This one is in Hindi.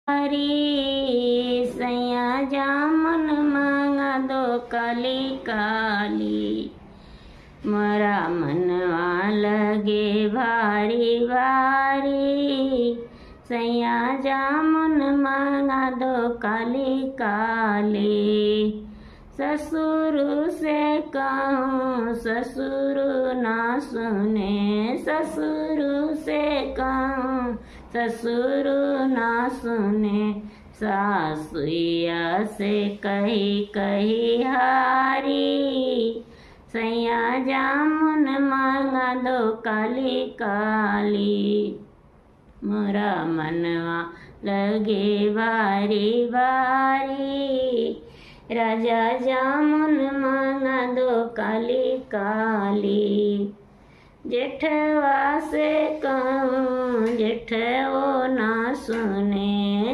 हरी सैया जामुन मांगा दो काली काली, मोरा मनवा लगे भारी भारी। सैया जामुन मांगा दो काली काली। ससुर से कहूँ ससुर ना सुने, ससुर से कहूँ ससुर ना सुने। सासुया से कही कही हारी, सैया जामुन मांगा दो काली काली, मोरा मनवा लगे भारी भारी। राजा जामुन मांगा दो काली काली। जेठवा से कहूँ जेठ वो ना सुने,